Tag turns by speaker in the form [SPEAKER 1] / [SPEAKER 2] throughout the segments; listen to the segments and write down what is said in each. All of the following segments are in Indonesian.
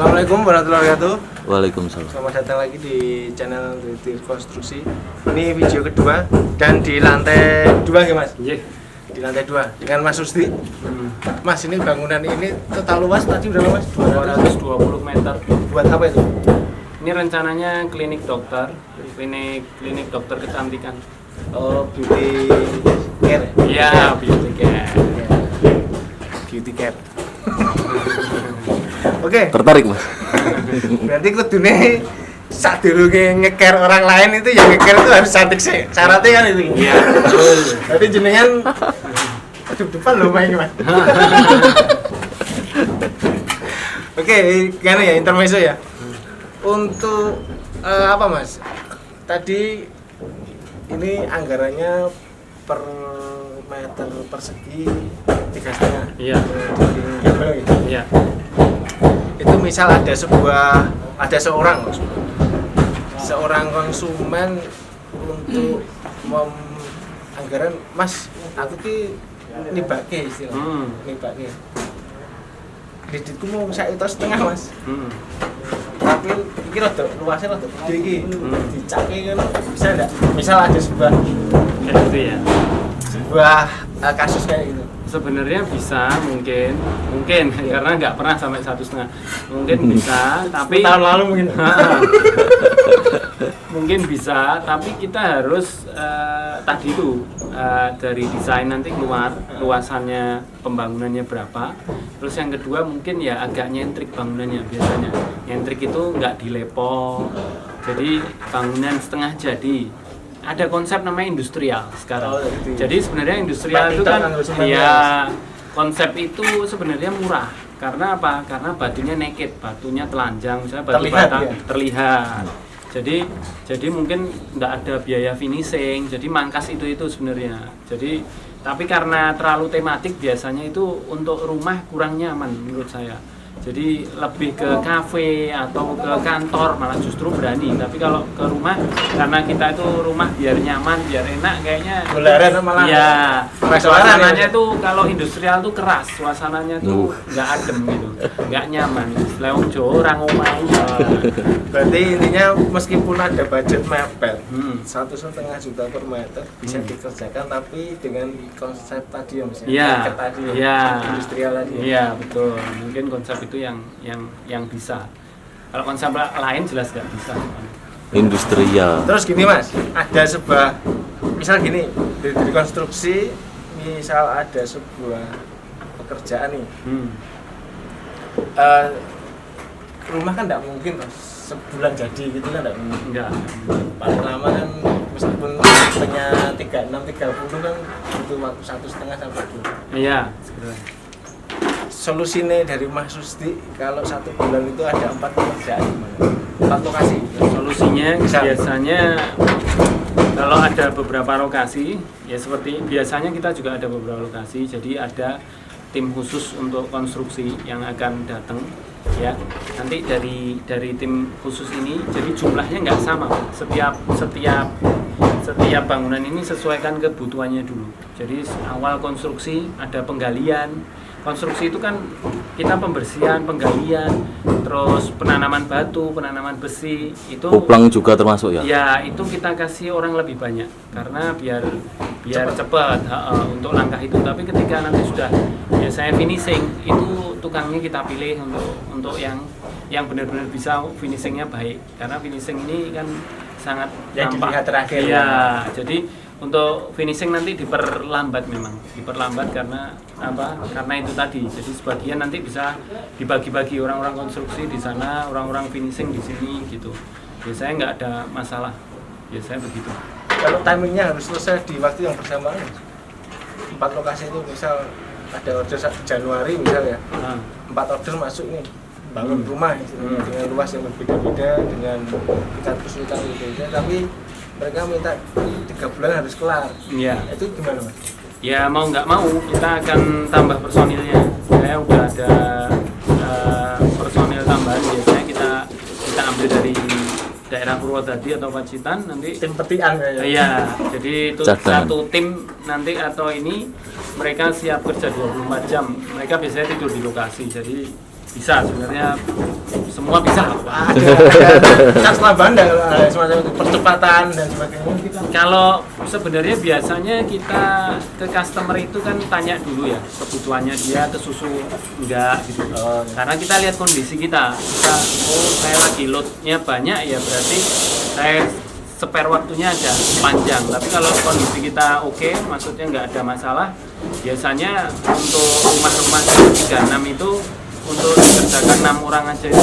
[SPEAKER 1] Assalamualaikum warahmatullahi wabarakatuh.
[SPEAKER 2] Waalaikumsalam.
[SPEAKER 1] Selamat datang lagi di channel Detektif Konstruksi. Ini video kedua dan di lantai 2 ya Mas?
[SPEAKER 3] Iya.
[SPEAKER 1] Di lantai 2 dengan Mas Rusdi. Mas, ini bangunan ini total luas tadi berapa Mas?
[SPEAKER 3] 220 meter.
[SPEAKER 1] Buat apa itu?
[SPEAKER 3] Ini rencananya klinik dokter kecantikan.
[SPEAKER 1] Oh, beauty care.
[SPEAKER 3] Iya, beauty care.
[SPEAKER 1] Beauty care. Oke.
[SPEAKER 2] Tertarik Mas?
[SPEAKER 1] Berarti kudune saat dulu nge-care orang lain itu yang nge-care itu harus cantik sih. Syaratnya kan itu.
[SPEAKER 3] Iya, betul.
[SPEAKER 1] Berarti jenengan depan loh main Mas. Oke, gimana ya intermezzo ya? Untuk apa Mas? Tadi ini anggarannya per meter persegi 3,5.
[SPEAKER 3] Iya. Iya.
[SPEAKER 1] Itu misal ada seorang konsumen untuk anggaran Mas, aku ki nibake istilah. Nibake. Kreditku mau 1,5 juta Mas. Tapi iki rada luasnya rada gede iki. Dicake ngono bisa enggak? Misal ada sebuah
[SPEAKER 3] Gitu ya.
[SPEAKER 1] kasus kayak gitu.
[SPEAKER 3] Sebenarnya bisa, mungkin karena nggak pernah sampai 1,5. Mungkin bisa, tapi
[SPEAKER 1] tahun lalu mungkin.
[SPEAKER 3] Mungkin bisa, tapi kita harus tadi itu dari desain nanti keluar luasannya pembangunannya berapa. Terus yang kedua mungkin ya agak nyentrik bangunannya biasanya. Nyentrik itu nggak dilepol, jadi bangunan setengah jadi. Ada konsep namanya industrial sekarang.
[SPEAKER 1] Gitu.
[SPEAKER 3] Jadi sebenarnya industrial itu kan ya konsep itu sebenarnya murah. Karena apa? Karena batunya naked, batunya telanjang, misalnya batu bata terlihat. Jadi mungkin nggak ada biaya finishing, jadi mangkas itu sebenarnya. Jadi tapi karena terlalu tematik biasanya itu untuk rumah kurang nyaman menurut saya. Jadi lebih ke kafe atau ke kantor malah justru berani. Tapi kalau ke rumah karena kita itu rumah biar nyaman, biar enak kayaknya.
[SPEAKER 1] Gularan malah.
[SPEAKER 3] Iya. Suasananya
[SPEAKER 1] ya.
[SPEAKER 3] tuh kalau industrial tuh keras, suasananya tuh nggak adem gitu, nggak nyaman. Lewong Jawa orang omah.
[SPEAKER 1] Berarti intinya meskipun ada budget mepet 1,5 juta per meter bisa dikerjakan, tapi dengan konsep tadi yang misalnya
[SPEAKER 3] Iya.
[SPEAKER 1] tadi
[SPEAKER 3] Iya.
[SPEAKER 1] industrial tadi.
[SPEAKER 3] Iya betul. Mungkin konsep itu yang bisa. Kalau konsep lain jelas nggak bisa.
[SPEAKER 2] Industrial.
[SPEAKER 1] Terus gini Mas, ada sebuah misal gini dari konstruksi, misal ada sebuah pekerjaan nih. Rumah kan nggak mungkin sebulan jadi gitu kan nggak mungkin.
[SPEAKER 3] Enggak.
[SPEAKER 1] Paling lama kan meskipun punya 36-30 kan butuh waktu 1,5 sampai 2.
[SPEAKER 3] Iya, sebenarnya.
[SPEAKER 1] Solusinya dari Mas Rusdi kalau 1 bulan itu ada 4 pekerjaan gimana? 4 lokasi.
[SPEAKER 3] Solusinya biasanya kalau ada beberapa lokasi, ya seperti biasanya kita juga ada beberapa lokasi, jadi ada tim khusus untuk konstruksi yang akan datang. Ya, nanti dari tim khusus ini, jadi jumlahnya nggak sama. Setiap bangunan ini sesuaikan kebutuhannya dulu. Jadi awal konstruksi ada penggalian. Konstruksi itu kan kita pembersihan, penggalian, terus penanaman batu, penanaman besi itu.
[SPEAKER 2] Kuplang juga termasuk ya?
[SPEAKER 3] Ya, itu kita kasih orang lebih banyak karena biar cepat untuk langkah itu. Tapi ketika nanti sudah biasanya finishing itu tukangnya kita pilih untuk yang benar-benar bisa finishingnya baik, karena finishing ini kan sangat
[SPEAKER 1] yang
[SPEAKER 3] nampak
[SPEAKER 1] dilihat terakhir.
[SPEAKER 3] Ya, jadi untuk finishing nanti diperlambat karena apa? Karena itu tadi. Jadi sebagian nanti bisa dibagi-bagi orang-orang konstruksi di sana, orang-orang finishing di sini gitu. Biasanya nggak ada masalah. Biasanya begitu.
[SPEAKER 1] Kalau timingnya harus selesai di waktu yang bersamaan. 4 lokasi itu misal ada order Januari misal ya. 4 order masuk nih. Bangun rumah dengan luas yang berbeda-beda, dengan tingkat kesulitan yang berbeda, tapi mereka minta 3 bulan harus kelar.
[SPEAKER 3] Iya.
[SPEAKER 1] Itu gimana Mas?
[SPEAKER 3] Ya mau nggak mau kita akan tambah personilnya. Saya udah ada personil tambahan. Biasanya kita ambil dari daerah Purwodadi atau Pacitan nanti.
[SPEAKER 1] Tim petian kayaknya.
[SPEAKER 3] Iya. Jadi itu satu tim nanti atau ini mereka siap kerja 24 jam. Mereka biasanya tidur di lokasi. Jadi bisa sebenarnya semua bisa.
[SPEAKER 1] Ada cas tambahan semacam itu, percepatan dan sebagainya.
[SPEAKER 3] Kalau sebenarnya biasanya kita ke customer itu kan tanya dulu ya kebutuhannya dia ke susu enggak gitu. Karena kita lihat kondisi kita saya lagi loadnya banyak ya berarti saya spare waktunya agak panjang. Tapi kalau kondisi kita oke, maksudnya nggak ada masalah, biasanya untuk rumah-rumah 36 itu untuk dikerjakan 6 orang aja itu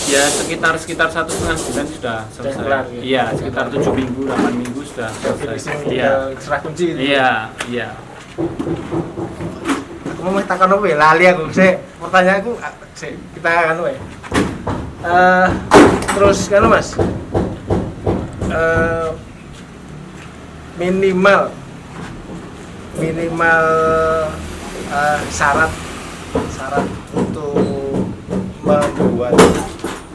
[SPEAKER 3] ya sekitar 1,5 bulan sudah selesai. Iya, sekitar 7 minggu, 8 minggu sudah selesai. Iya,
[SPEAKER 1] serah kunci.
[SPEAKER 3] Iya.
[SPEAKER 1] Aku mau takon apa ya? Lali aku. Pertanyaanku kita anu ya. Terus kan Mas. Minimal syarat untuk membuat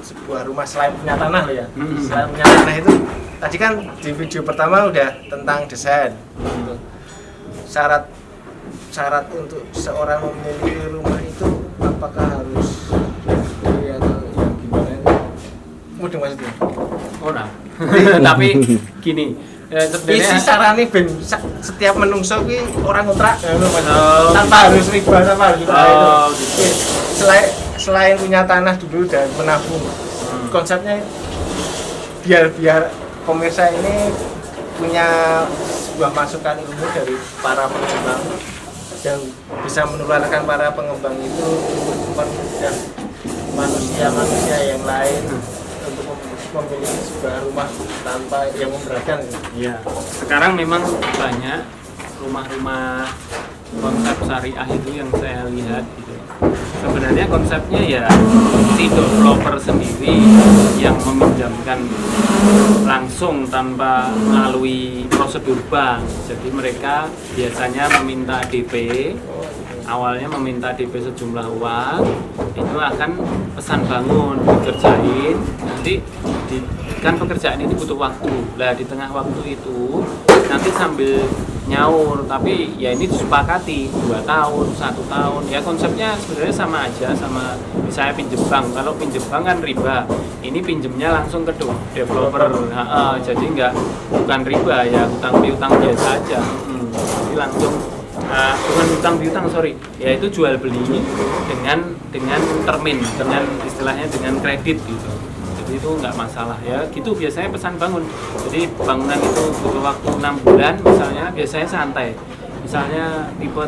[SPEAKER 1] sebuah rumah selain punya tanah loh ya. Selain punya tanah itu tadi kan di video pertama udah tentang desain. Gitu. Syarat untuk seorang memiliki rumah itu apakah harus ya gimana itu? Mudeng maksudnya.
[SPEAKER 3] Nah. Tapi gini,
[SPEAKER 1] isi sarane ben setiap menungso kuwi orang kontrak tanpa harus riba tanpa harus itu. Selain punya tanah dulu dan menabung. Konsepnya biar pemirsa ini punya sebuah masukan ilmu dari para pengembang yang bisa menularkan para pengembang itu untuk mempermudah manusia yang lain untuk memiliki sebuah rumah tanpa yang memberatkan.
[SPEAKER 3] Iya. Sekarang memang banyak rumah-rumah konsep syariah itu yang saya lihat gitu. Sebenarnya konsepnya ya si developer sendiri yang meminjamkan langsung tanpa melalui prosedur bank. Jadi mereka biasanya meminta DP, awalnya meminta DP sejumlah uang, itu akan pesan bangun dikerjain, nanti kan pekerjaan ini butuh waktu. Lah di tengah waktu itu nanti sambil nyaur, tapi ya ini disepakati 2 tahun, 1 tahun. Ya konsepnya sebenarnya sama aja sama misalnya pinjem bank. Kalau pinjem bank kan riba. Ini pinjemnya langsung ke developer. Jadi bukan riba ya, utang piutang biasa aja. Jadi langsung bukan utang piutang, ya itu jual beli dengan termin, dengan istilahnya dengan kredit gitu. Jadi itu nggak masalah ya, gitu biasanya pesan bangun. Jadi bangunan itu butuh waktu 6 bulan misalnya, biasanya santai. Misalnya tipe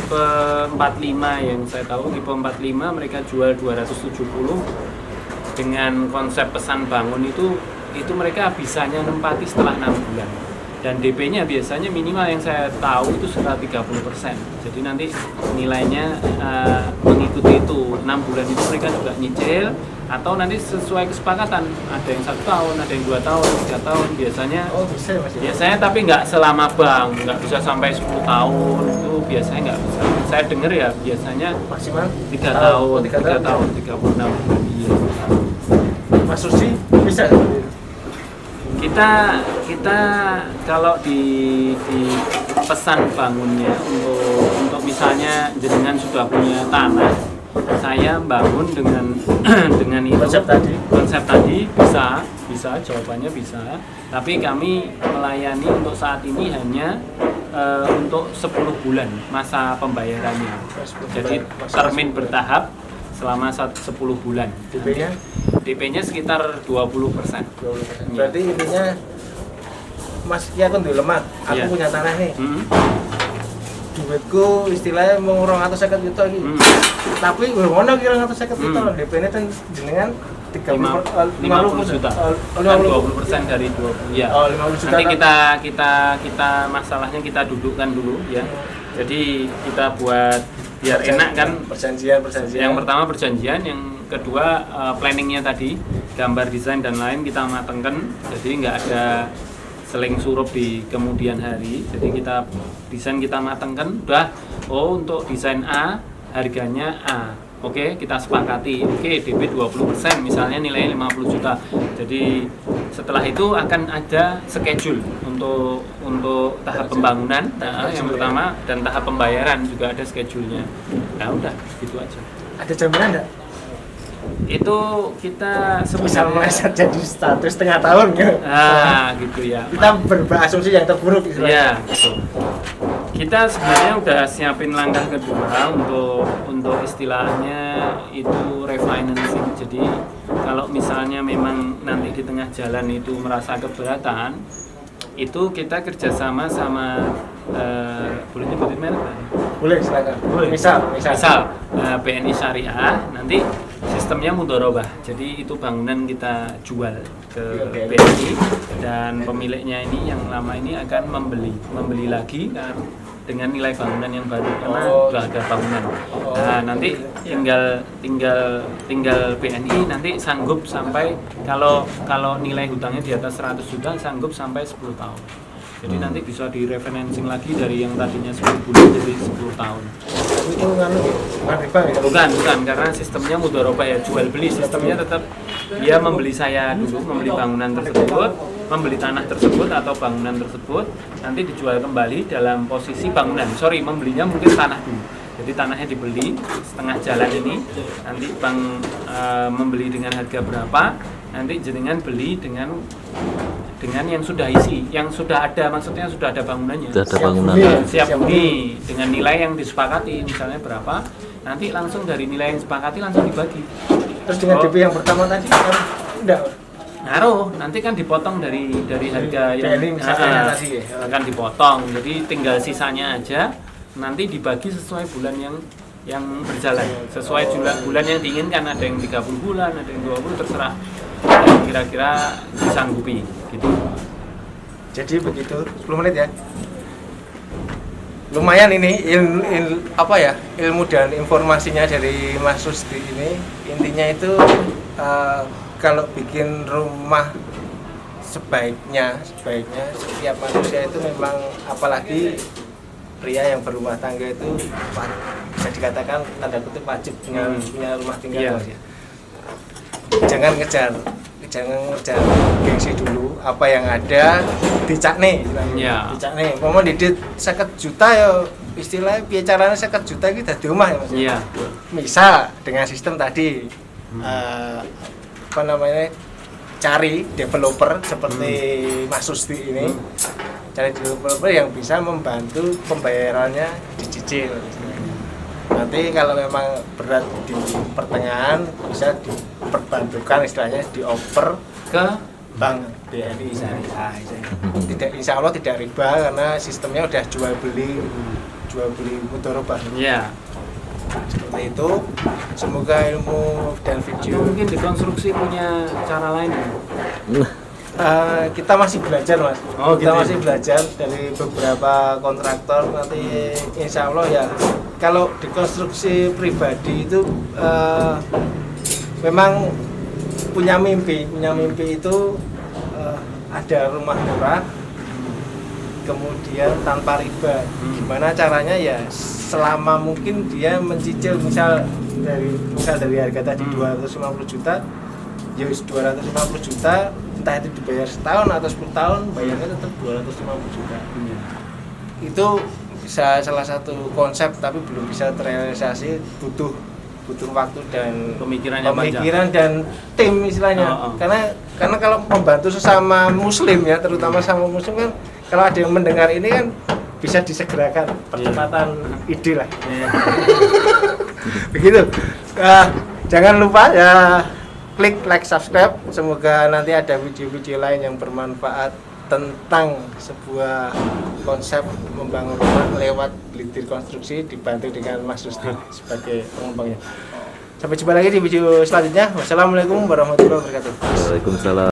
[SPEAKER 3] 45 yang saya tahu, tipe 45 mereka jual 270 dengan konsep pesan bangun itu mereka bisanya nempati setelah 6 bulan. Dan DP-nya biasanya minimal yang saya tahu itu sekitar 30%. Jadi nanti nilainya mengikuti itu 6 bulan itu mereka juga nyicil atau nanti sesuai kesepakatan. Ada yang 1 tahun, ada yang 2 tahun, 3 tahun biasanya.
[SPEAKER 1] Bisa Mas.
[SPEAKER 3] Biasanya tapi nggak selama bank, nggak bisa sampai 10 tahun itu biasanya nggak bisa. Saya dengar ya biasanya
[SPEAKER 1] maksimal
[SPEAKER 3] 3 tahun, 3 tahun, 36 bulan. Iya.
[SPEAKER 1] Mas Susi bisa.
[SPEAKER 3] Kita kalau di pesan bangunnya untuk misalnya jenengan sudah punya tanah, saya bangun dengan itu konsep tadi bisa jawabannya bisa, tapi kami melayani untuk saat ini hanya untuk 10 bulan masa pembayarannya. Jadi termin bertahap selama 10 bulan. DP-nya sekitar 20%.
[SPEAKER 1] Berarti intinya Mas, ya aku duwe lemah, aku punya tanah nih. Duitku istilahnya mau 250 juta iki. Tapi ngono kira 250 juta, DP-nya kan jenengan
[SPEAKER 3] 50 juta. 20% dari 20. Ya.
[SPEAKER 1] 50 juta.
[SPEAKER 3] Nanti kita masalahnya kita dudukkan dulu ya. Jadi kita buat biar enak kan,
[SPEAKER 1] perjanjian.
[SPEAKER 3] Yang pertama perjanjian, yang kedua planningnya tadi, gambar desain dan lain kita matangkan. Jadi nggak ada seling surup di kemudian hari. Jadi kita desain kita matangkan, udah untuk desain A harganya A. Oke, kita sepakati. Oke, DP 20% misalnya nilainya 50 juta. Jadi setelah itu akan ada schedule untuk tahap pembangunan yang pertama dan tahap pembayaran juga ada schedule-nya. Nah, udah gitu aja.
[SPEAKER 1] Ada jaminan enggak?
[SPEAKER 3] Itu kita
[SPEAKER 1] Bisa
[SPEAKER 3] sebenarnya
[SPEAKER 1] meleset jadi status setengah tahun ya?
[SPEAKER 3] gitu ya.
[SPEAKER 1] Kita berasumsi yang terburuk istilahnya.
[SPEAKER 3] Iya, betul. Kita sebenarnya udah siapin langkah kedua untuk istilahnya itu refinancing. Jadi kalau misalnya memang nanti di tengah jalan itu merasa keberatan, itu kita kerjasama sama boleh nyebutin merek nggak?
[SPEAKER 1] Boleh, silakan.
[SPEAKER 3] Boleh.
[SPEAKER 1] Misal
[SPEAKER 3] BNI Syariah, nanti sistemnya mudharabah. Jadi itu bangunan kita jual ke BNI dan pemiliknya ini yang lama ini akan membeli lagi dengan nilai bangunan yang baru karena sudah ada bangunan. Nah, nanti tinggal BNI nanti sanggup sampai kalau nilai hutangnya di atas 100 juta sanggup sampai 10 tahun. Jadi nanti bisa di-refinancing lagi dari yang tadinya 10 bulan jadi 10 tahun.
[SPEAKER 1] itu bukan riba ya?
[SPEAKER 3] Bukan, karena sistemnya mudharabah ya, jual beli. Sistemnya tetap dia membeli saya dulu, membeli bangunan tersebut, membeli tanah tersebut atau bangunan tersebut, nanti dijual kembali dalam posisi bangunan. Membelinya mungkin tanah dulu. Jadi tanahnya dibeli setengah jalan ini, nanti bank membeli dengan harga berapa, nanti jenengan beli dengan yang sudah isi, yang sudah ada, maksudnya sudah ada bangunannya.
[SPEAKER 2] Sudah ada bangunan.
[SPEAKER 3] Siap huni dengan nilai yang disepakati, misalnya berapa, nanti langsung dari nilai yang disepakati langsung dibagi.
[SPEAKER 1] Terus dengan DP yang pertama tadi enggak?
[SPEAKER 3] Naruh, nanti kan dipotong dari harga yang
[SPEAKER 1] tadi ya.
[SPEAKER 3] akan dipotong, jadi tinggal sisanya aja, nanti dibagi sesuai bulan yang berjalan, sesuai jumlah bulan yang diinginkan. Ada yang 30 bulan, ada yang 20, terserah yang kira-kira disanggupi gitu.
[SPEAKER 1] Jadi begitu, 10 menit ya. Lumayan ini ilmu dan informasinya dari Mas Rusdi ini. Intinya itu kalau bikin rumah sebaiknya setiap manusia itu memang, apalagi pria yang berumah tangga itu bisa dikatakan tanda kutip wajib punya rumah tinggal.
[SPEAKER 3] Iya.
[SPEAKER 1] Jangan ngejar gengsi dulu, apa yang ada dicakne
[SPEAKER 3] Iya.
[SPEAKER 1] dicakne. Momo didit 50 juta ya istilahnya bicaranya 50 juta iki dadi omah ya Mas.
[SPEAKER 3] Iya.
[SPEAKER 1] Misal dengan sistem tadi cari developer seperti Mas Rusdi ini, cari developer yang bisa membantu pembayarannya dicicil. Nanti kalau memang berat di pertengahan bisa diperbantukan, istilahnya dioper ke bank BNI Syariah. Insya Allah tidak riba karena sistemnya udah jual beli mudharabah.
[SPEAKER 3] Iya.
[SPEAKER 1] Seperti itu. Semoga ilmu dan video
[SPEAKER 3] Mungkin dikonstruksi punya cara lain ya?
[SPEAKER 1] kita masih belajar Mas.
[SPEAKER 3] Oh,
[SPEAKER 1] Kita
[SPEAKER 3] gitu ya?
[SPEAKER 1] masih belajar dari beberapa kontraktor. Nanti insya Allah ya kalau dikonstruksi pribadi itu memang punya mimpi itu ada rumah murah kemudian tanpa riba. Gimana caranya ya selama mungkin dia mencicil misal dari harga tadi 250 juta ya 250 juta, entah itu dibayar setahun atau 10 tahun, bayarnya tetap 250 juta. Itu bisa salah satu konsep tapi belum bisa terrealisasi, butuh waktu dan pemikiran dan tim istilahnya. Karena kalau membantu sesama muslim ya, terutama sama muslim kan, kalau ada yang mendengar ini kan bisa disegerakan percepatan ide lah. Begitu. Jangan lupa ya klik like, subscribe. Semoga nanti ada video-video lain yang bermanfaat tentang sebuah konsep membangun rumah lewat Blitir Konstruksi dibantu dengan Mas Rusdi sebagai pengembangnya. Sampai jumpa lagi di video selanjutnya. Wassalamualaikum warahmatullahi wabarakatuh.
[SPEAKER 2] Waalaikumsalam.